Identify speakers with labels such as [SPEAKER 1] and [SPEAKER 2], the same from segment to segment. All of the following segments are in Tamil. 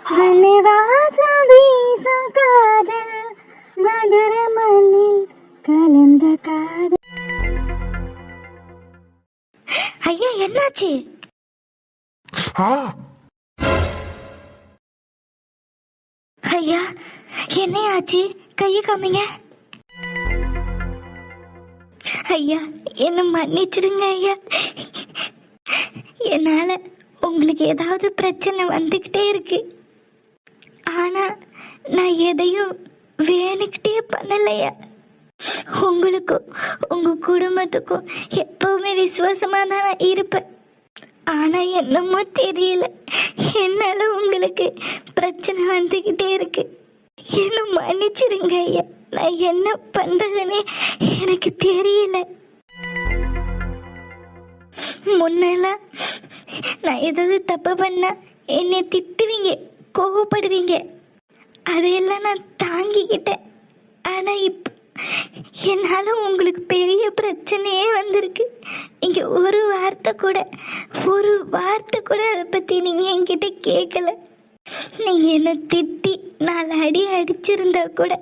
[SPEAKER 1] வனவாசம் வீசும் காதல் மதுர மண்ணில் கலந்த காதல். ஐயா என்னாச்சு? ஐயா என்னையாச்சு? கையை காமிங்க. ஐயா என்ன மன்னிச்சிடுங்க ஐயா. என்னால உங்களுக்கு ஏதாவது பிரச்சனை வந்துக்கிட்டே இருக்கு. ஆனா நான் எதையும் வேணுக்கிட்டே பண்ணலையா. உங்களுக்கும் உங்க குடும்பத்துக்கும் எப்பவுமே விசுவாசமா தான் நான் இருப்பேன். ஆனா என்னமோ தெரியல, என்னால உங்களுக்கு பிரச்சனை வந்துகிட்டே இருக்கு. என்ன மன்னிச்சிருங்க ஐயா. நான் என்ன பண்றதுன்னே எனக்கு தெரியல. முன்னெல்லாம் நான் ஏதாவது தப்பு பண்ணா என்னை திட்டுவீங்க, கோவப்படுவீங்க. அதையெல்லாம் நான் தாங்கிக்கிட்டேன். ஆனா இப்ப என்னால உங்களுக்கு பெரிய பிரச்சனையே வந்திருக்கு. நீங்க ஒரு வார்த்தை கூட அதை பத்தி நீங்க என்கிட்ட கேட்கல. நீங்க என்ன திட்டி 4 அடி அடிச்சிருந்தா கூட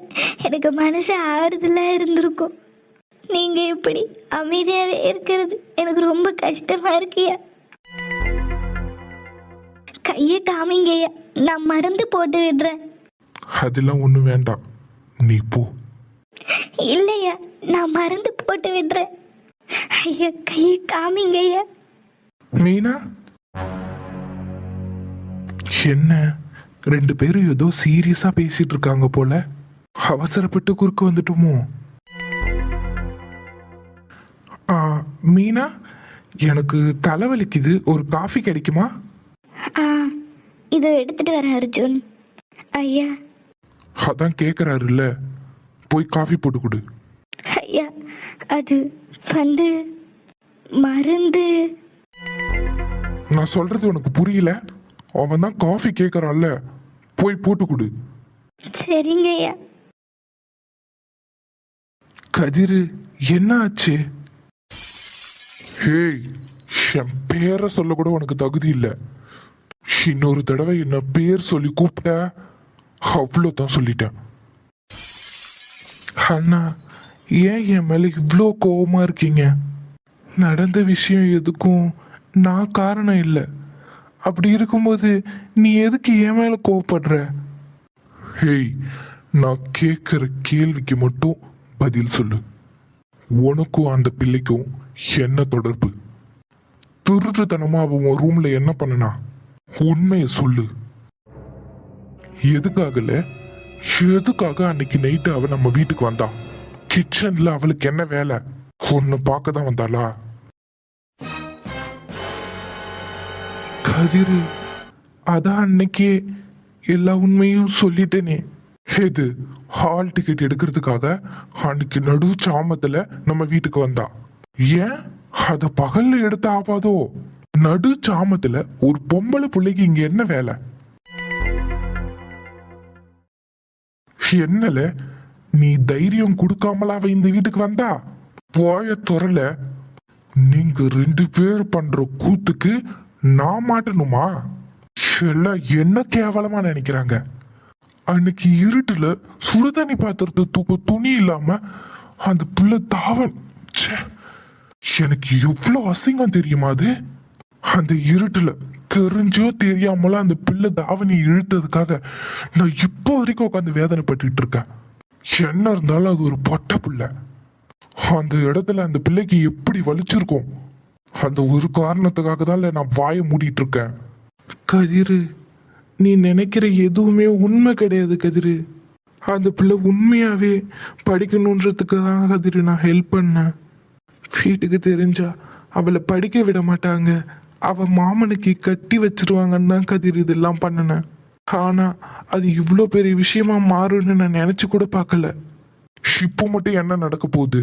[SPEAKER 1] எனக்கு மனசு ஆறுதலா இருந்திருக்கும். நீங்க இப்படி அமைதியாவே இருக்கிறது எனக்கு ரொம்ப கஷ்டமா இருக்குயா. கையை காமிங்கய்யா, நான் மருந்து போட்டு விடுறேன்.
[SPEAKER 2] அதெல்லாம் ஒண்ணு வேண்டாம், நீ போ.
[SPEAKER 1] இல்லையா, நான் மருந்து போட்டு விடுறேன். ஐயா கையை காமிங்கய்யா.
[SPEAKER 2] மீனா, என்ன 2 பேரும் ஏதோ சீரியஸா பேசிட்டு இருக்காங்க போல. அவசரப்பட்டு குறுக்க வந்துட்டோமோ? மீனா, எனக்கு தலைவலிக்குது, ஒரு காஃபி கிடைக்குமா?
[SPEAKER 1] இதோ எடுத்துட்டு வரேன் அர்ஜுன். ஐயா
[SPEAKER 2] அதான் கேக்குறாருல்ல, போய் காஃபி போட்டு கொடு.
[SPEAKER 1] ஐயா அது வந்து மருந்து.
[SPEAKER 2] நான் சொல்றது உனக்கு புரியல? அவன் தான் காஃபி கேக்குறான்ல, போய் போட்டு கொடு.
[SPEAKER 1] சரிங்க ஐயா.
[SPEAKER 2] கதிரு, என்ன ஆச்சு? ஹேய், என் பேரை சொல்ல கூட உனக்கு தகுதி இல்லை. இன்னொரு தடவை என்ன பேர் சொல்லி கூப்பிட்ட, அவ்வளோதான் சொல்லிட்டேன். அண்ணா, ஏன் என் மேல இவ்வளோ கோவமா இருக்கீங்க? நடந்த விஷயம் எதுக்கும் நான் காரணம் இல்லை. அப்படி இருக்கும்போது நீ எதுக்கு என் மேல கோவப்படுற? ஹேய், நான் கேட்குற கேள்விக்கு மட்டும் பதில் சொல்லு. உனக்கும் அந்த பிள்ளைக்கும் என்ன தொடர்பு? திருட்டுத்தனமா அவன் ரூம்ல என்ன பண்ணனா? உண்மையை சொல்லு. எதுக்காக அன்னைக்கு நைட்டு அவ நம்ம வீட்டுக்கு வந்தா? கிச்சன்ல அவளுக்கு என்ன வேலை? ஒன்னு பார்க்க தான் வந்தாளா? கதிரு, அதான் அன்னைக்கே எல்லா உண்மையும் சொல்லிட்டேனே. இது ஹால் டிக்கெட் எடுக்கிறதுக்காக அன்னைக்கு நடு சாமத்துல நம்ம வீட்டுக்கு வந்தா. ஏன் அத பகல்ல எடுத்து ஆவாதோ? நடு சாமத்துல ஒரு பொம்பளை பிள்ளைக்கு இங்க என்ன வேலை? என்னல, நீ தைரியம் கொடுக்காமலா அவ இந்த வீட்டுக்கு வந்தா? போய துறல. நீங்க 2 பேர் பண்ற கூத்துக்கு நான் மாட்டணுமா? எல்லாம் என்ன கேவலமா நினைக்கிறாங்க. அன்னைக்கு இருட்டுல சுடுதண்ணி பாத்திரத்தை தூக்க துணி இல்லாம அந்த பிள்ளை தாவன். எனக்கு எவ்வளவு அசிங்கம் தெரியுமா அது? அந்த இருட்டுல தெரிஞ்சோ தெரியாமல அந்த பிள்ளை தாவணி இழுத்ததுக்காக நான் இப்போ வரைக்கும் உட்காந்து வேதனைப்பட்டு இருக்கேன். என்ன இருந்தாலும் அது ஒரு பொட்டை பிள்ளை. அந்த இடத்துல அந்த பிள்ளைக்கு எப்படி வலிச்சிருக்கும்? அந்த ஒரு காரணத்துக்காக தான் நான் வாயை மூடிட்டு இருக்கேன். கதிரு, நீ நினைக்கிற எதுவுமே உண்மை கிடையாது கதிரு. அந்த பிள்ளை உண்மையாவே படிக்கணுன்றதுக்கு தான் கதிரு நான் ஹெல்ப் பண்ணேன். வீட்டுக்கு தெரிஞ்சா அவளை படிக்க விட மாட்டாங்க, அவ மாமனுக்கு கட்டி வச்சிருவாங்கன்னு தான் கதிர் இதெல்லாம் பண்ணினேன். ஆனா அது இவ்வளோ பெரிய விஷயமா மாறுன்னு நான் நினைச்சு கூட பார்க்கல. இப்போ மட்டும் என்ன நடக்க போகுது?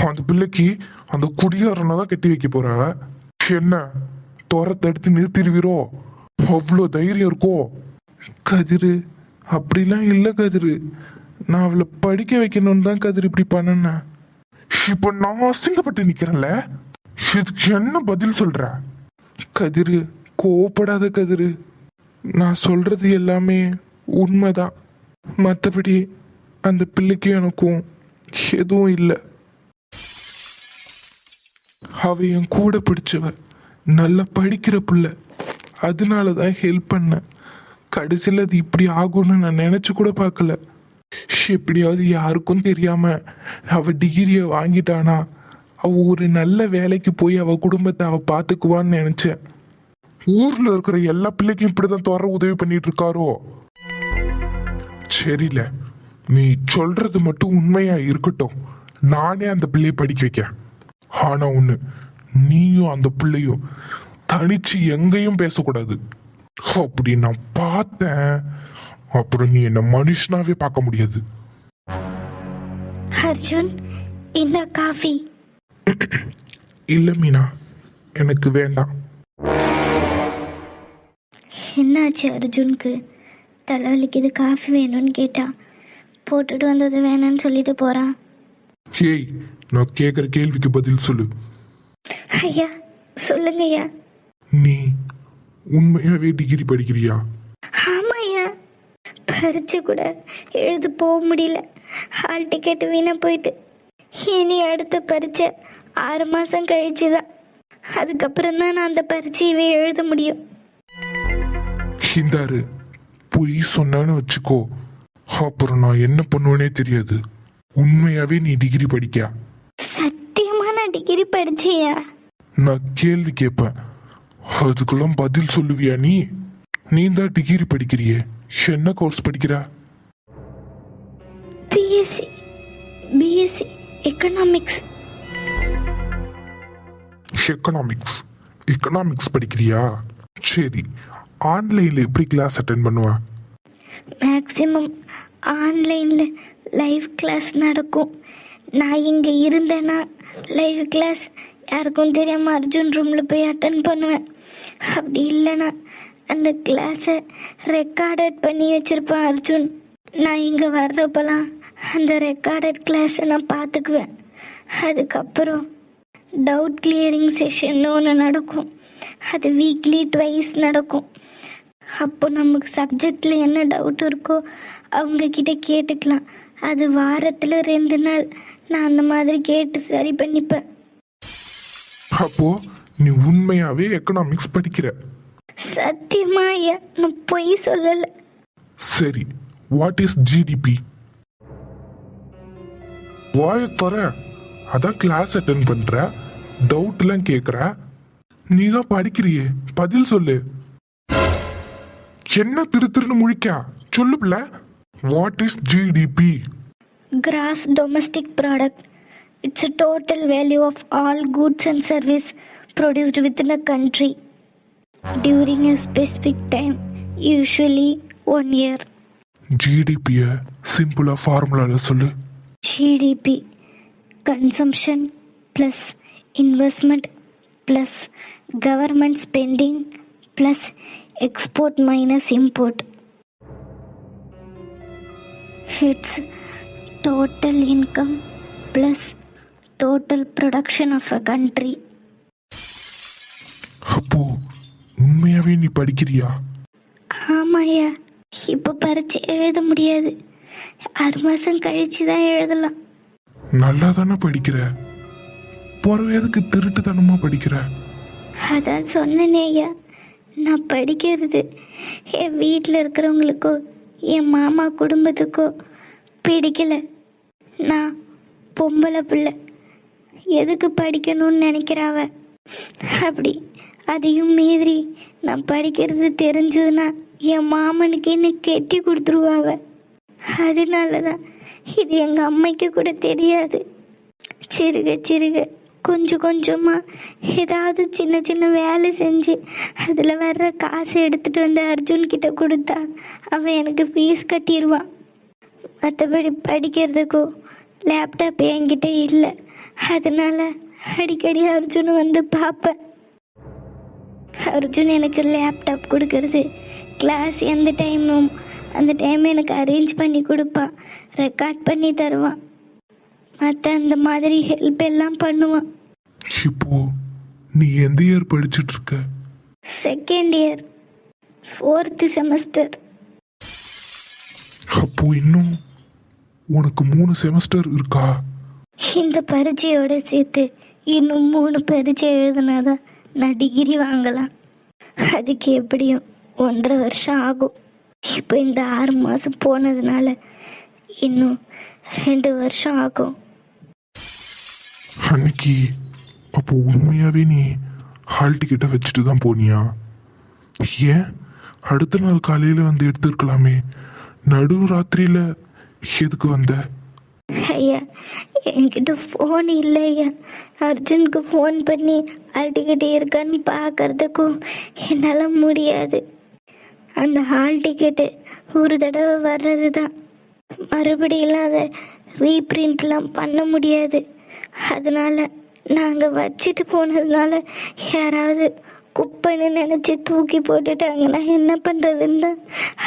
[SPEAKER 2] அந்த பிள்ளைக்கு அந்த குடியாரனை தான் கட்டி வைக்க போறாங்க. என்ன தடுத்து நிறுத்திடுவீரோ? அவ்வளோ தைரியம் இருக்கோ? கதிரு, அப்படிலாம் இல்லை கதிரு. நான் அவளை படிக்க வைக்கணும்னு தான் கதிர் இப்படி பண்ணேன். இப்போ நான் அசிங்கப்பட்டு நிக்கிறேன்ல, இதுக்கு என்ன பதில் சொல்ற? கதிரு, கோவப்படாத கதிரு. நான் சொல்றது எல்லாமே உண்மைதான். மற்றபடி அந்த பிள்ளைக்கும் எனக்கும் எதுவும் இல்லை. அவ என் கூட பிடிச்சவ, நல்லா படிக்கிற பிள்ளை. அதனால தான் ஹெல்ப் பண்ணேன். கடைசியில் அது இப்படி ஆகும்னு நான் நினச்சி கூட பார்க்கல. எப்படியாவது யாருக்கும் தெரியாம அவ டிகிரியை வாங்கிட்டானா அவ ஒரு நல்ல வேலைக்கு போய் அவ குடும்பத்தை அவ பார்த்துக்குவான்னு நினைச்சேன். ஊர்ல இருக்கிற எல்லா பிள்ளைக்கும் இப்படிதான் தோற உதவி பண்ணிட்டு இருக்காரோ? சரியில்ல, நீ சொல்றது மட்டும் உண்மையா இருக்கட்டும். நானே அந்த பிள்ளையை படிக்க வைக்க. ஆனா ஒண்ணு, நீயும் அந்த பிள்ளையும் தனிச்சு எங்கேயும் பேசக்கூடாது. அப்படி நான் பார்த்தேன், அப்புறம் நீ என்ன மனுஷனாவே பார்க்க முடியாது.
[SPEAKER 1] அர்ஜுன், இந்த காஃபி.
[SPEAKER 2] இல்ல மீனா, எனக்கு வேண்டாம்.
[SPEAKER 1] என்னாச்சு அர்ஜுனுக்கு? தலைவலிக்குது, காஃபி வேணும்னு கேட்டா, போட்டுட்டு வந்தது வேணான்னு சொல்லிட்டு போறான்.
[SPEAKER 2] ஏய், நான் கேட்குற கேள்விக்கு பதில் சொல்லு.
[SPEAKER 1] ஐயா சொல்லுங்க ஐயா.
[SPEAKER 2] நீ உண்மையாவே டிகிரி படிக்கிறியா?
[SPEAKER 1] ஆமாய்யா, பரிச்சு கூட எழுத போக முடியல. ஹால் டிக்கெட் வீணா போயிட்டு. இனி அடுத்த பரீட்சை 6 மாதம் கழிச்சு தான். அதுக்கப்புறம் தான் நான் அந்த பரீட்சையவே எழுத முடியும்.
[SPEAKER 2] இந்தாரு, பொய் சொன்னான்னு வச்சுக்கோ, அப்புறம் நான் என்ன பண்ணுவேனே தெரியாது. உண்மையாவே நீ டிகிரி படிக்க?
[SPEAKER 1] சத்தியமா நான் டிகிரி படிச்சேயா?
[SPEAKER 2] நான் கேள்வி கேட்பேன், அதுக்கெல்லாம் பதில் சொல்லுவியா? நீ தான் டிகிரி படிக்கிறியே, என்ன கோர்ஸ் படிக்கிற?
[SPEAKER 1] BSc economics.
[SPEAKER 2] எக்கனாமிக்ஸ் படிக்கிறியா? சரி, ஆன்லைன்ல எப்படி கிளாஸ் அட்டென்ட் பண்ணுவ?
[SPEAKER 1] மேக்ஸிமம் ஆன்லைனில் லைவ் கிளாஸ் நடக்கும். நான் இங்கே இருந்தேன்னா லைவ் கிளாஸ் யாருக்கும் தெரியாமல் அர்ஜுன் ரூமில் போய் அட்டன் பண்ணுவேன். அப்படி இல்லைன்னா அந்த கிளாஸை ரெக்கார்டட் பண்ணி வச்சுருப்பேன் அர்ஜுன். நான் இங்கே வர்றப்பெல்லாம் அந்த ரெக்கார்டட் கிளாஸை நான் பார்த்துக்குவேன். அதுக்கப்புறம் டவுட் கிளியரிங் செஷன் ஒன்று நடக்கும். அது வீக்லி 2 நடக்கும். அப்போ நமக்கு சப்ஜெக்டில் என்ன டவுட் இருக்கோ அவங்கக்கிட்ட கேட்டுக்கலாம். அது வாரத்தில் 2 நாள் நான் அந்த மாதிரி கேட்டு சரி பண்ணிப்பேன்.
[SPEAKER 2] அப்போ நீ உண்மையாவே எக்கனாமிக்ஸ் படிக்கிற?
[SPEAKER 1] சத்தியமா ஐயா, நான் பொய் சொல்லலை.
[SPEAKER 2] சரி, வாட் இஸ் ஜிடிபி? வாய தர, அதான் கிளாஸ் அட்டென்ட் பண்ற, டவுட்லாம் கேட்குற, நீ தான் படிக்கிறியே, பதில் சொல்லு. என்ன திருன்னு முழிக்கா? சொல்லு பிள்ள, what is GDP?
[SPEAKER 1] Gross Domestic Product. It's a total value of all goods and service produced within a country during a specific time, usually 1 year.
[SPEAKER 2] ஜிடிபியை சிம்பிளா ஃபார்முலால சொல்லு.
[SPEAKER 1] GDP, consumption plus investment plus government spending plus export minus import. It's total income plus total production of a country.
[SPEAKER 2] அப்போ உண்மையாவே நீ படிக்கிறியா?
[SPEAKER 1] ஆமாய்யா, இப்போ பரீட்சை எழுத முடியாது. 6 மாதம் கழிச்சு தான் எழுதலாம்.
[SPEAKER 2] நல்லா தானே படிக்கிற, பிறகு எதுக்கு திருட்டுத்தனமா படிக்கிற?
[SPEAKER 1] அதான் சொன்னேனே ஐயா, நான் படிக்கிறது என் வீட்டில் இருக்கிறவங்களுக்கோ என் மாமா குடும்பத்துக்கோ பிடிக்கல. நான் பொம்பளை பிள்ளை, எதுக்கு படிக்கணும்னு நினைக்கிறாவ. அப்படி அதையும் மீறி நான் படிக்கிறது தெரிஞ்சதுன்னா என் மாமனுக்கு என்ன கெட்டி கொடுத்துருவாவ. அதனால தான் இது எங்கள் அம்மைக்கு கூட தெரியாது. சிறுக சிறுக கொஞ்சம் கொஞ்சமாக ஏதாவது சின்ன சின்ன வேலை செஞ்சு அதில் வர்ற காசை எடுத்துகிட்டு வந்து அர்ஜுன்கிட்ட கொடுத்தா அவன் எனக்கு ஃபீஸ் கட்டிடுவான். மற்றபடி படிக்கிறதுக்கோ லேப்டாப் என்கிட்ட இல்லை. அதனால அடிக்கடி அர்ஜுன் வந்து பார்ப்பேன். அர்ஜுன் எனக்கு லேப்டாப் கொடுக்கறது, கிளாஸ் எந்த டைமும் அந்த டைம் எனக்கு அரேஞ்ச் பண்ணி கொடுப்பான், ரெக்கார்ட் பண்ணி தருவான், மற்ற அந்த மாதிரி ஹெல்ப் எல்லாம் பண்ணுவான்.
[SPEAKER 2] இப்போ நீ எந்த இயர் படிச்சுட்டு இருக்க?
[SPEAKER 1] 2nd year. 4th semester.
[SPEAKER 2] அப்போ இன்னும் உனக்கு 3 செமஸ்டர் இருக்கா?
[SPEAKER 1] இந்த பரீட்சையோட சேர்த்து இன்னும் 3 பரீட்சை எழுதுனாதான் நான் டிகிரி வாங்கலாம். அதுக்கு எப்படியும் 1.5 வருஷம் ஆகும். இப்போ இந்த 6 மாதம் போனதுனால இன்னும் 2 வருஷம் ஆகும்.
[SPEAKER 2] அன்னைக்கு அப்போ உண்மையாவே நீ ஹால் டிக்கெட்டை வச்சுட்டு தான் போனியா? ஏன் அடுத்த நாள் காலையில வந்து எடுத்துருக்கலாமே? நடு ராத்திரியில எதுக்கு வந்த?
[SPEAKER 1] ஐயா, என்கிட்ட ஃபோன் இல்லை ஐயா. அர்ஜுனுக்கு ஃபோன் பண்ணி ஹால் டிக்கெட் இருக்கான்னு பார்க்கறதுக்கும் என்னால் முடியாது. அந்த ஹால் டிக்கெட்டு ஒரு தடவை வர்றது தான், மறுபடியெல்லாம் அதை ரீப்ரிண்ட்லாம் பண்ண முடியாது. அதனால நாங்கள் வச்சுட்டு போனதுனால யாராவது குப்பைன்னு நினச்சி தூக்கி போட்டுட்டாங்கன்னா என்ன பண்ணுறதுன்னு தான்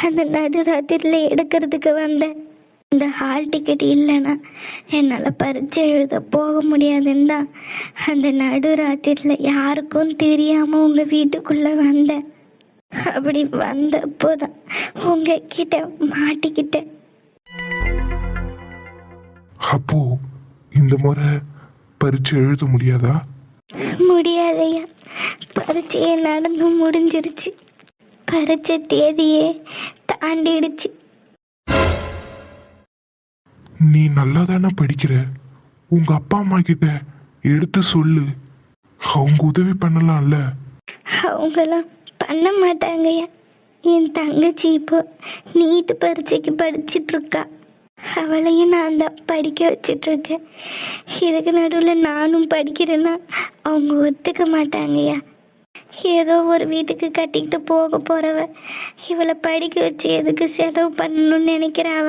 [SPEAKER 1] அந்த நடுராத்திரியில் எடுக்கிறதுக்கு வந்தேன். இந்த ஹால் டிக்கெட் இல்லைன்னா என்னால் பரீட்சை எழுத போக முடியாதுன்னு தான் அந்த நடுராத்திரியில் யாருக்கும் தெரியாமல் உங்கள் வீட்டுக்குள்ளே வந்தேன். அப்படி வந்தப்போ தான் உங்ககிட்ட மாட்டிக்கிட்டேன்.
[SPEAKER 2] அப்போ இந்த முறை பரீட்சை எழுத முடியாதா?
[SPEAKER 1] முடியாதையா, பரீட்சையே நடந்து முடிஞ்சிருச்சு. பரீட்சை தேதியே தாண்டிடுச்சு.
[SPEAKER 2] நீ நல்லா தானே படிக்கிற? உங்க அப்பா அம்மா கிட்ட எடுத்து சொல்லு, அவங்க உதவி பண்ணலாம்ல.
[SPEAKER 1] அவங்களாம் பண்ண மாட்டாங்கய்யா. என் தங்கச்சி இப்போ நீட் பரீட்சைக்கு படிச்சிட்டு இருக்கா. அவளையும் நான் தான் படிக்க வச்சிட்ருக்கேன். இதுக்கு நடுவில் நானும் படிக்கிறேன்னா அவங்க ஒத்துக்க மாட்டாங்கய்யா. ஏதோ ஒரு வீட்டுக்கு கட்டிக்கிட்டு போக போகிறவ இவளை படிக்க வச்சு எதுக்கு செலவு பண்ணணும்னு நினைக்கிறாவ.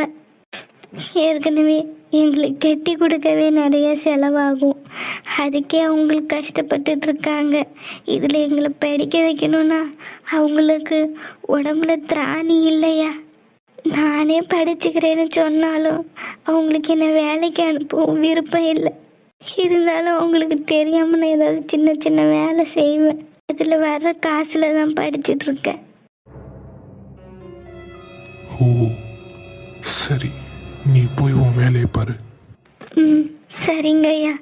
[SPEAKER 1] ஏற்கனவே எங்களுக்கு கட்டி கொடுக்கவே நிறைய செலவாகும். அதுக்கே அவங்களுக்கு கஷ்டப்பட்டுட்டு இருக்காங்க. இதில் எங்களை படிக்க வைக்கணும்னா அவங்களுக்கு உடம்புல திராணி இல்லையா. நானே படிச்சுக்கிறேன்னு சொன்னாலும் அவங்களுக்கு என்ன வேலைக்கு அனுப்பவும் விருப்பம் இல்லை. இருந்தாலும் அவங்களுக்கு தெரியாமல் நான் ஏதாவது சின்ன சின்ன வேலை செய்வேன். அதில் வர்ற காசில் தான் படிச்சுட்டு இருக்கேன்.
[SPEAKER 2] ஓ சரி, நீ போய் உன் வேலையை பாரு.
[SPEAKER 1] ம், சரிங்க ஐயா.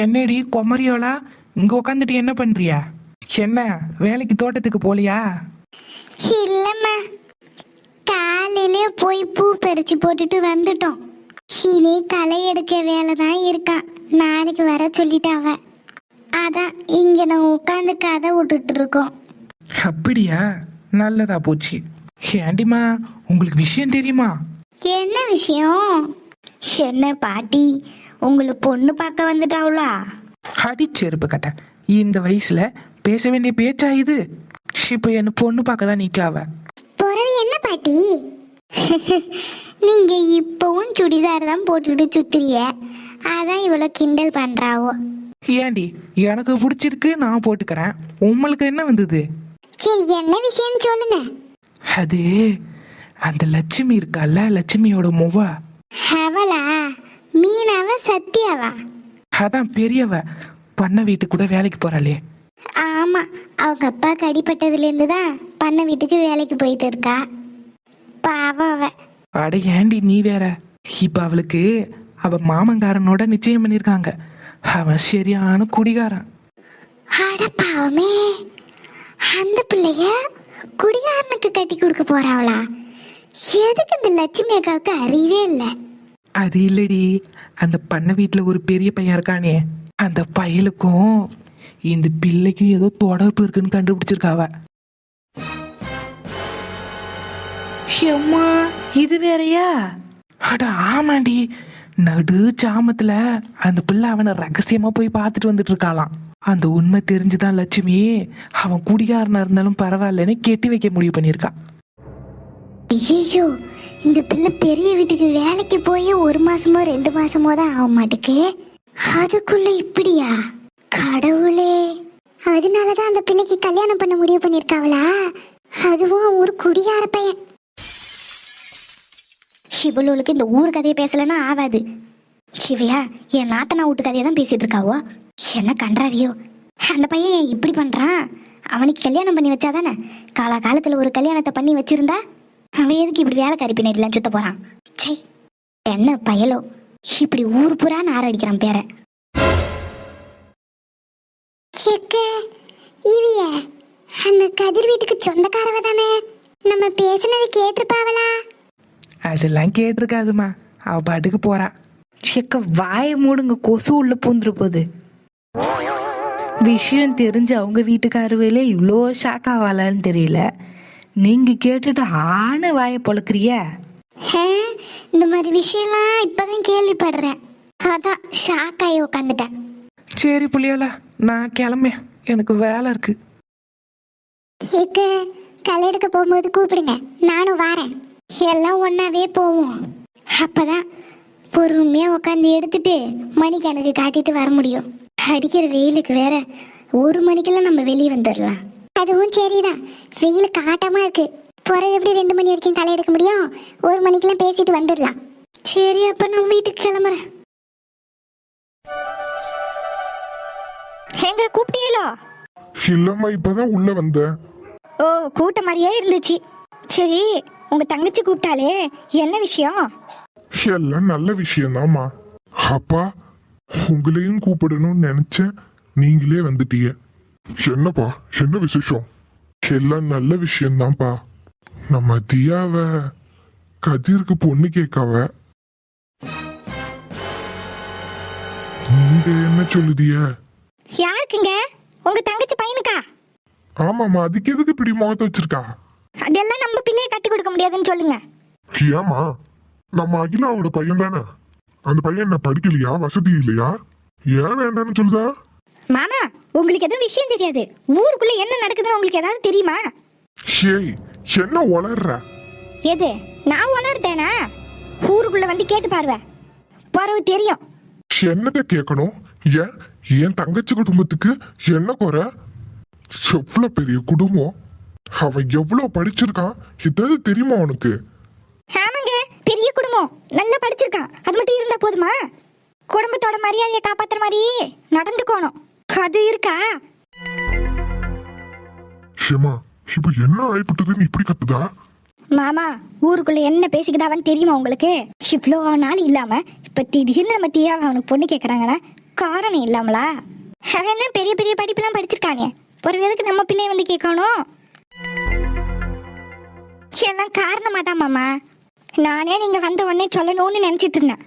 [SPEAKER 3] என்னடி குமரியோலா இங்க உட்காந்துட்டு என்ன பண்றியா? என்ன வேலைக்கு தோட்டத்துக்கு போலியா?
[SPEAKER 1] இல்லைம்மா, காலையிலே போய் பூ பறிச்சு போட்டுட்டு வந்துட்டோம். இனி களை எடுக்க வேலை தான் இருக்கான். நாளைக்கு வர சொல்லிட்டாவ. அதான் இங்க நான் உட்காந்து கதை விட்டுட்டு இருக்கோம்.
[SPEAKER 3] அப்படியா? நல்லதா போச்சு. ஏண்டிமா, உங்களுக்கு விஷயம் தெரியுமா?
[SPEAKER 1] என்ன விஷயம்? என்ன பாட்டி, உங்களை பொண்ணு பார்க்க வந்துட்டாவளா?
[SPEAKER 3] அடிச்செருப்பு கட்ட, இந்த வயசுல பேச வேண்டிய பேச்சா இது? இப்ப என்ன பொண்ணு பார்க்க தான் நிக்காவ.
[SPEAKER 1] போறது என்ன பாட்டி? நீங்க இப்பவும் சுடிதார் தான் போட்டுட்டு சுத்துறிய, அதான் இவ்வளவு கிண்டல் பண்றாவோ.
[SPEAKER 3] ஏண்டி, எனக்கு பிடிச்சிருக்கு, நான் போட்டுக்கிறேன். உங்களுக்கு என்ன வந்தது?
[SPEAKER 1] சரி, என்ன விஷயம் சொல்லுங்க.
[SPEAKER 3] அது அந்த லட்சுமி இருக்கால, லட்சுமியோட முவா.
[SPEAKER 1] அவளா? மீனாவா சத்யாவா?
[SPEAKER 3] அதான் பெரியவ, பண்ண வீட்டுக்கு கூட வேலைக்கு போறாளே.
[SPEAKER 1] ஆமா, அவங்க அப்பாவுக்கு அடிபட்டதுலேருந்து தான் பண்ண வீட்டுக்கு வேலைக்கு போயிட்டு இருக்கா. பாவம் அவ.
[SPEAKER 3] அட ஏண்டி நீ வேற, இப்ப அவளுக்கு அவ மாமங்காரனோட நிச்சயம் பண்ணிருக்காங்க. அவன் சரியான குடிகாரன்.
[SPEAKER 1] அட பாவமே, அந்த பிள்ளைய குடிகாரனுக்கு கட்டி கொடுக்க போறாவளா? எதுக்கு இந்த லட்சுமி அக்காவுக்கு அறிவே இல்லை?
[SPEAKER 3] அது இல்லடி, அந்த பண்ண வீட்டுல ஒரு பெரிய பையன் இருக்கானே, அந்த பையலுக்கும் இந்த பிள்ளைக்கும் ஏதோ தொடர்பு இருக்குன்னு கண்டுபிடிச்சிருக்காவ. அம்மா, இது வேறயா? அட ஆமாண்டி, நடு சாமத்துல அந்த பிள்ளை அவனை ரகசியமா போய் பார்த்துட்டு வந்துட்டு இருக்காளாம். அந்த உண்மை தெரிஞ்சுதான் லட்சுமி அவன் குடிகாரனா இருந்தாலும் பரவாயில்லன்னு கெட்டி வைக்க முடிவு பண்ணியிருக்கா.
[SPEAKER 1] ஐயோ, இந்த பிள்ளை பெரிய வீட்டுக்கு வேலைக்கு போய் 1 மாசமோ 2 மாசமோ தான் ஆக மாட்டுக்கு. அதுக்குள்ள இப்படியா? கடவுளே, அதனாலதான் அந்த பிள்ளைக்கு கல்யாணம் பண்ண முடிவு பண்ணிருக்காவளா? அதுவும் ஒரு குடிகார பையன். இவளுக்கு இந்த ஊர் கதையை பேசலன்னா ஆகாது. சிவையா என் நாத்தனா வீட்டு கதையை தான் பேசிட்டு இருக்காவோ. என்ன கன்றாவியோ அந்த பையன் ஏன் இப்படி பண்றான்? அவனுக்கு கல்யாணம் பண்ணி வச்சாதானே, காலத்துல ஒரு கல்யாணத்தை பண்ணி வச்சிருந்தா அவன் எதுக்கு இப்படி வேலைக்காரி பின்னாடிலாம் சுத்த போறான்? சை, என்ன பயலோ இப்படி ஊர் புறா நார அடிக்கிறான் பேர. இவிய அந்த கதிர் வீட்டுக்கு சொந்தக்காரவ தானே, நம்ம பேசுனதை கேட்டிருப்பாவளா?
[SPEAKER 3] அதெல்லாம் கேட்டிருக்காதுமா, அவ பாட்டுக்கு போறா. செக்க வாயை மூடுங்க, கொசு உள்ள பூந்துரு போகுது. விஷயம் தெரிஞ்சு அவங்க வீட்டுக்காரவேலே இவ்வளோ ஷாக் ஆவாளான்னு தெரியல. நீங்க கேட்டுட்டு ஆன வாயை பொழக்கிறிய.
[SPEAKER 1] இந்த மாதிரி விஷயம்லாம் இப்பதான் கேள்விப்படுறேன், அதான் ஷாக் ஆகி உட்காந்துட்டேன்.
[SPEAKER 3] சரி புள்ளியோல, நான் கிளம்பேன், எனக்கு வேலை இருக்கு.
[SPEAKER 1] களை எடுக்க போகும்போது கூப்பிடுங்க, நானும் வரேன். எல்லாம் ஒன்னாவே போவோம், அப்பதான் பொறுமையா உட்காந்து எடுத்துட்டு மணிக்கணக்கு காட்டிட்டு வர முடியும். அடிக்கிற வெயிலுக்கு வேற 1 மணிக்கெல்லாம் நம்ம வெளியே வந்துடலாம். அதுவும் சரிதான், வெயில் காட்டமா இருக்கு. பிறகு எப்படி 2 மணி வரைக்கும் களை எடுக்க முடியும்? 1 மணிக்கெல்லாம் பேசிட்டு வந்துடலாம். சரி, அப்ப நான் வீட்டுக்கு கிளம்புறேன். எங்க கூப்பிட்டீங்களோ?
[SPEAKER 2] இல்லம்மா, இப்பதான் உள்ள வந்தேன்.
[SPEAKER 1] ஓ, கூட்ட மாதிரியே இருந்துச்சு. சரி, உங்க தங்கச்சி கூப்பிட்டாலே, என்ன விஷயம்?
[SPEAKER 2] எல்லாம் நல்ல விஷயம்தாம்மா. அப்பா, உங்களையும் கூப்பிடணும்னு நினைச்சேன், நீங்களே வந்துட்டீங்க. என்னப்பா, என்ன விசேஷம்? எல்லாம் நல்ல விஷயம்தான்ப்பா. நம்ம தியாவ கதிருக்கு பொண்ணு கேட்காவ. நீங்க என்ன சொல்லுதிய?
[SPEAKER 1] யாருக்குங்க? உங்க தங்கச்சி பையனுக்கா?
[SPEAKER 2] ஆமாமா, அதுக்கு எதுக்கு இப்படி முகத்தை வச்சிருக்கா?
[SPEAKER 1] அதெல்லாம் நம்ம பிள்ளைய கட்டி கொடுக்க முடியாதுன்னு சொல்லுங்க.
[SPEAKER 2] ஏமா, நம்ம அகிலாவோட பையன் தானே. அந்த பையன் என்ன படிக்கலையா, வசதி இல்லையா? ஏன் வேண்டாம்னு சொல்லுதா?
[SPEAKER 1] மாமா, உங்களுக்கு எதுவும் விஷயம் தெரியாது. ஊருக்குள்ள என்ன நடக்குதுன்னு உங்களுக்கு ஏதாவது தெரியுமா?
[SPEAKER 2] ஏய், என்ன உளர்ற?
[SPEAKER 1] எது, நான் உணர்ந்தேனா? ஊருக்குள்ள வந்து கேட்டு பாருவ, பரவு தெரியும்.
[SPEAKER 2] என்னத்தை கேட்கணும்? ஏன் என் தங்கச்சி குடும்பத்துக்கு என்ன குறை? எவ்வளவு பெரிய குடும்பம், அவன் எவ்வளவு படிச்சிருக்கான், ஏதாவது தெரியுமா உனக்கு?
[SPEAKER 1] ஆமாங்க, பெரிய குடும்பம், நல்லா படிச்சிருக்கான். அது மட்டும் இருந்தா போதுமா? குடும்பத்தோட மரியாதையை காப்பாத்துற மாதிரி நடந்துக்கணும், அது இருக்கா?
[SPEAKER 2] ஷேமா, இப்ப என்ன ஆயிப்பட்டதுன்னு இப்படி கத்துதா?
[SPEAKER 1] மாமா, ஊருக்குள்ள என்ன பேசிக்கிதாவன்னு தெரியுமா உங்களுக்கு? இவ்வளோ நாள் இல்லாம இப்ப திடீர்னு நம்ம தியாவை அவனுக்கு பொண்ணு கேட்கறாங்கன்னா காரணம் இல்லாமலா? அவன் என்ன பெரிய பெரிய படிப்பெல்லாம் படிச்சிருக்கானே, ஒரு எதுக்கு நம்ம பிள்ளைய வந்து கேட்கணும்? எல்லாம் காரணமா தான் மாமா. நானே நீங்க வந்த உடனே சொல்லணும்னு நினைச்சிட்டு இருந்தேன்.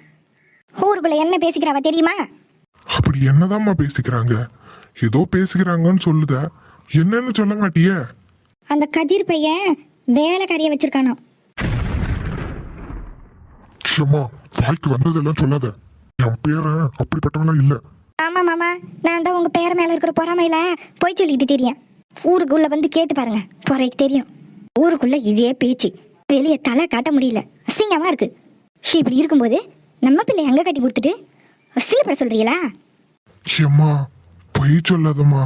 [SPEAKER 1] ஊருக்குள்ள என்ன பேசிக்கிறாவ தெரியுமா?
[SPEAKER 2] அப்படி என்னதாம்மா பேசிக்கிறாங்க? ஏதோ பேசிக்கிறாங்கன்னு சொல்லுத, என்னன்னு சொல்ல மாட்டிய?
[SPEAKER 1] அந்த கதிர் பையன் வேலைக்காரிய வச்சிருக்கானோ.
[SPEAKER 2] ஷேமா, வாய்க்கு வந்ததெல்லாம் சொல்லாத. என் பேரன் அப்படிப்பட்டவெல்லாம் இல்ல.
[SPEAKER 1] ஆமா மாமா, நான் தான் உங்க பேர மேல இருக்கிற பொறாமையில போய் சொல்லிட்டு தெரியும். ஊருக்குள்ள வந்து கேட்டு பாருங்க, பொறைக்கு தெரியும். ஊருக்குள்ள இதே பேச்சு, வெளியே தலை காட்ட முடியல, அசிங்கமா இருக்கு. இப்படி இருக்கும்போது நம்ம பிள்ளை அங்க கட்டி கொடுத்துட்டு அசிங்கப்பட சொல்றீங்களா?
[SPEAKER 2] ஷேமா, பொய் சொல்லாதம்மா.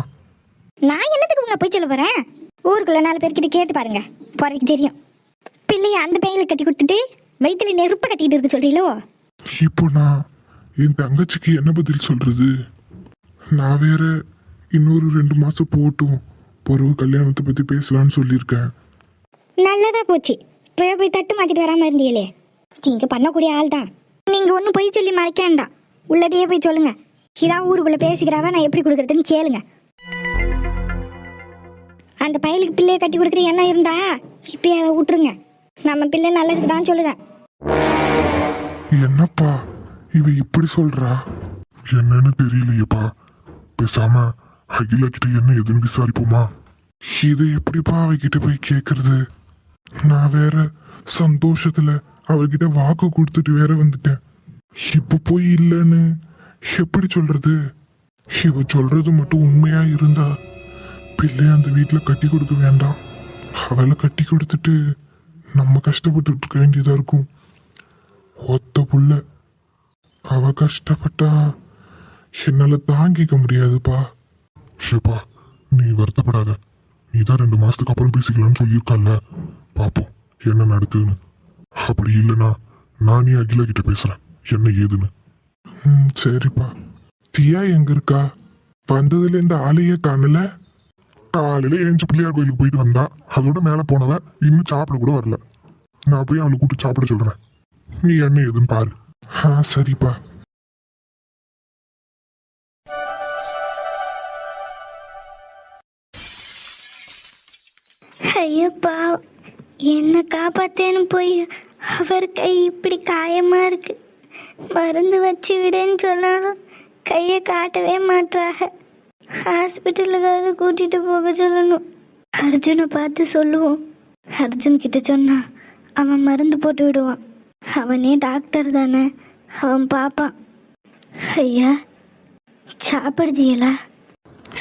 [SPEAKER 1] நான் என்னத்துக்கு உங்களை போய் சொல்ல போறேன்? ஊருக்குள்ள 4 பேர்கிட்ட கேட்டு பாருங்க, பொறைக்கு தெரியும். பிள்ளைய அந்த பையனுக்கு கட்டி கொடுத்துட்டு வயிற்றுல நெருப்ப கட்டிட்டு இருக்கு சொல்றீங்களோ?
[SPEAKER 2] இப்போ நான் என் தங்கச்சிக்கு என்ன பதில் சொல்றது? நான் வேற இன்னொரு 2 மாசம் போட்டும் பிறகு கல்யாணத்தை பத்தி பேசலாம்னு சொல்லியிருக்கேன்.
[SPEAKER 1] நல்லதா போச்சு, போய் தட்டு மாத்திட்டு வராம இருந்தீங்களே. நீங்க பண்ணக்கூடிய ஆள் தான். நீங்க ஒன்றும் போய் சொல்லி மறைக்க வேண்டாம், உள்ளதையே போய் சொல்லுங்க. இதான் ஊருக்குள்ள பேசிக்கிறாவ, நான் எப்படி கொடுக்கறதுன்னு கேளுங்க. அந்த பையலுக்கு பிள்ளைய கட்டி கொடுக்குற எண்ணம் இருந்தா இப்பயே அதை விட்டுருங்க. நம்ம பிள்ளை நல்லதுக்கு தான் சொல்லுதேன்.
[SPEAKER 2] என்னப்பா இவ இப்படி சொல்றா? என்னன்னு தெரியலையேப்பா. பேசாம அகிலா கிட்ட என்ன எதுன்னு விசாரிப்போமா? இது எப்படிப்பா அவகிட்ட போய் கேக்குறது? நான் வேற சந்தோஷத்துல அவகிட்ட வாக்கு கொடுத்துட்டு வேற வந்துட்டேன். இப்ப போய் இல்லைன்னு எப்படி சொல்றது? இவ சொல்றது மட்டும் உண்மையா இருந்தா பிள்ளைய அந்த வீட்டுல கட்டி கொடுக்க வேண்டாம். அவளை கட்டி கொடுத்துட்டு நம்ம கஷ்டப்பட்டு இருக்க வேண்டியதா இருக்கும். ஒத்த புள்ள, அவ கஷ்டப்பட்டா என்னால தாங்கிக்க முடியாதுப்பா. ஷேப்பா, நீ வருத்தப்படாத. நீ தான் 2 மாசத்துக்கு அப்புறம் பேசிக்கலாம்னு சொல்லியிருக்கல, பாப்போம் என்ன நடக்குதுன்னு. அப்படி இல்லைன்னா நானே அகிலா கிட்ட பேசுறேன் என்ன ஏதுன்னு. சரிப்பா. தியா எங்க இருக்கா? வந்ததுல இந்த ஆளையே காணல. காலையில ஏஞ்சி பிள்ளையார் கோயிலுக்கு போயிட்டு வந்தா, அதோட மேல போனவ இன்னும் சாப்பிட கூட வரல. நான் போய் அவளை கூப்பிட்டு சாப்பிட சொல்றேன். நீ என்ன ஏதுன்னு பாரு. சரிப்பா.
[SPEAKER 1] ஐயப்பா, என்னை காப்பாத்தேன்னு போய் அவர் கை இப்படி காயமா இருக்கு. மருந்து வச்சு விடேன்னு சொன்னாலும் கையை காட்டவே மாட்றாக. ஹாஸ்பிட்டலுக்காக கூட்டிட்டு போக சொல்லணும். அர்ஜுனை பார்த்து சொல்லுவோம். அர்ஜுன் கிட்ட சொன்னா அவன் மருந்து போட்டு விடுவான். அவனே டாக்டர் தானே, அவன் பார்ப்பான். ஐயா, சாப்பிடுதியலா?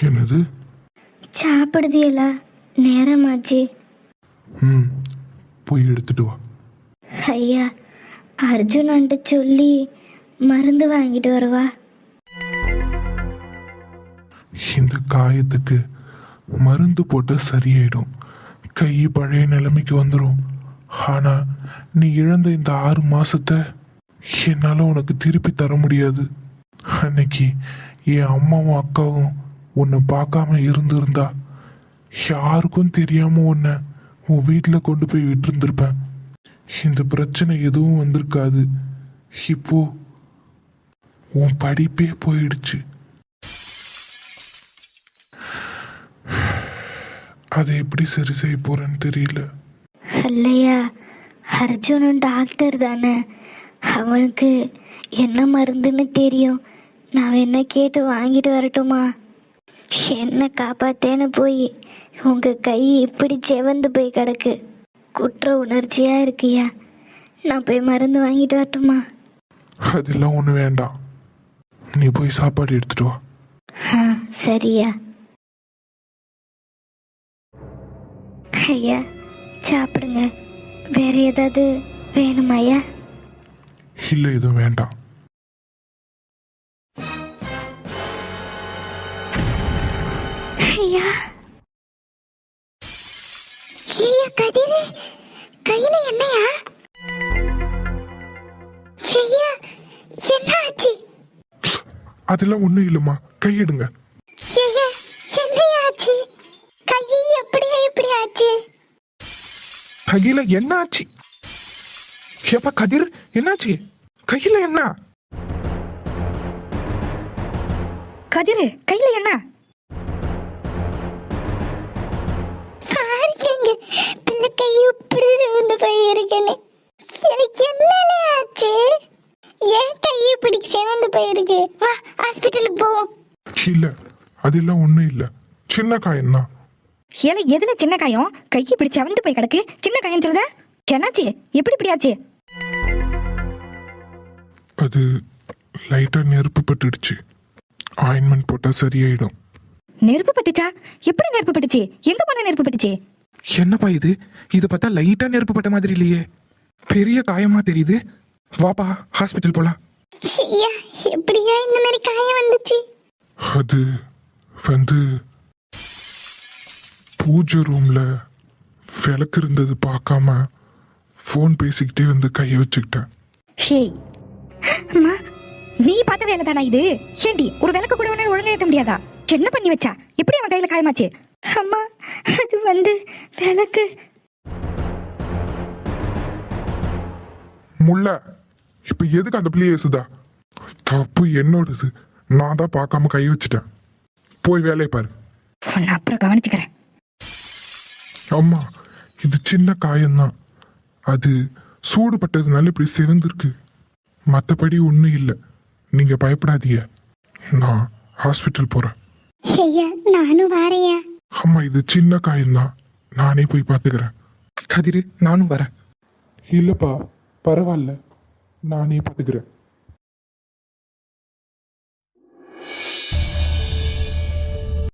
[SPEAKER 2] என்னது?
[SPEAKER 1] சாப்பிடுதியலா? நேரமாச்சு.
[SPEAKER 2] போய் எடுத்துட்டு வா.
[SPEAKER 1] ஐயா, அர்ஜுனான்ட்ட சொல்லி மருந்து வாங்கிட்டு வருவா.
[SPEAKER 2] இந்த காயத்துக்கு மருந்து போட்டு சரியாயிடும். கை பழைய நிலைமைக்கு வந்துடும். ஆனா நீ இழந்த இந்த 6 மாசத்தை என்னால உனக்கு திருப்பி தர முடியாது. அன்னைக்கு என் அம்மாவும் அக்காவும் உன்னை பார்க்காம இருந்திருந்தா யாருக்கும் தெரியாம உன்னை உன் வீட்டில் கொண்டு போய் விட்டுருந்துருப்பேன். இந்த பிரச்சனை எதுவும் வந்திருக்காது. இப்போ உன் படிப்பே போயிடுச்சு. அதை எப்படி சரி செய்ய போறேன்னு தெரியல.
[SPEAKER 1] இல்லையா, அர்ஜுனன் டாக்டர் தானே, அவனுக்கு என்ன மருந்துன்னு தெரியும். நான் என்ன கேட்டு வாங்கிட்டு வரட்டுமா? என்ன காப்பாத்தேன்னு போய் உங்க கை இப்படி செவந்து போய் கிடக்கு. குற்ற உணர்ச்சியா இருக்கியா? நான் போய் மருந்து வாங்கிட்டு வரட்டுமா?
[SPEAKER 2] அதெல்லாம் ஒண்ணு வேண்டாம். நீ போய் சாப்பாடு எடுத்துட்டு வா.
[SPEAKER 1] சரியா. ஐயா, சாப்பிடுங்க. வேற ஏதாவது வேணுமாய்யா?
[SPEAKER 2] இல்லை, எதுவும் வேண்டாம்.
[SPEAKER 1] ஐயா, கதிரு, கையில என்னையா? ஐயா, என்ன ஆச்சு?
[SPEAKER 2] அதெல்லாம் ஒண்ணும் இல்லம்மா, கையெடுங்க.
[SPEAKER 1] ஐயா, என்னையா ஆச்சு? கை எப்படியா இப்படி ஆச்சு?
[SPEAKER 3] கையில என்ன ஆச்சு? ஏப்பா கதிர், என்னாச்சு? கையில என்ன? கதிர், கையில என்ன?
[SPEAKER 1] பாருங்க, பிள்ளை கை இப்படி சிவந்து போய் இருக்கேன்னு. எனக்கு என்ன ஆச்சு? ஏன் கை இப்படி சிவந்து போயிருக்கு? வா, ஹாஸ்பிட்டலுக்கு போவோம்.
[SPEAKER 2] இல்ல, அதெல்லாம் ஒண்ணும் இல்ல, சின்ன காயம்தான்.
[SPEAKER 3] ஏல, எதுல சின்ன காயம்? கை இப்படி செவந்து போய் கிடக்கு, சின்ன காயம் சொல்லுத? என்னாச்சு? எப்படி இப்படி ஆச்சு?
[SPEAKER 2] அது லைட்டா நெருப்பு பட்டுடுச்சு. ஆயின்மெண்ட் போட்டா சரியாயிடும்.
[SPEAKER 3] நெருப்பு பட்டுச்சா? எப்படி நெருப்பு பட்டுச்சு? எங்க போன நெருப்பு பட்டுச்சு? என்னப்பா இது? இது பார்த்தா லைட்டா நெருப்பு பட்ட மாதிரி இல்லையே, பெரிய காயமா தெரியுது. வாப்பா, ஹாஸ்பிட்டல் போலாம்.
[SPEAKER 1] ஐயா, எப்படியா இந்த மாதிரி காயம் வந்துச்சு?
[SPEAKER 2] அது வந்து பூஜை ரூம்ல விளக்கு இருந்தது பார்க்காம ஃபோன் பேசிக்கிட்டே வந்து கையை வச்சுக்கிட்டேன்.
[SPEAKER 3] ஹேய் அம்மா, நீ பார்த்த வேலை தானா இது? ஏண்டி, ஒரு விளக்கு கூட உடனே ஒழுங்கா ஏத்த முடியாதா? என்ன பண்ணி வச்சா? எப்படி அவன் கையில காயமாச்சு?
[SPEAKER 1] அம்மா, அது வந்து விளக்கு.
[SPEAKER 2] முல்ல, இப்ப எதுக்கு அந்த பிள்ளைய ஏசுதா? தப்பு என்னோடது. நான் தான் பார்க்காம கை வச்சுட்டேன். போய் வேலையை பாரு.
[SPEAKER 3] உன்னை அப்புறம் கவனிச்சுக்கிறேன்.
[SPEAKER 2] அம்மா, இது சின்ன காயம்தான். அது சூடு பட்டதுனால இப்படி சிவந்திருக்கு. மற்றபடி ஒன்றும் இல்லை. நீங்க பயப்படாதீங்க. நான் ஹாஸ்பிட்டல் போறேன்.
[SPEAKER 1] ஐயா, நானும் வாரையா.
[SPEAKER 2] அம்மா, இது சின்ன காயம்தான், நானே போய் பார்த்துக்கிறேன்.
[SPEAKER 3] கதிரு, நானும் வரேன்.
[SPEAKER 2] இல்லப்பா, பரவாயில்ல, நானே பார்த்துக்கிறேன்.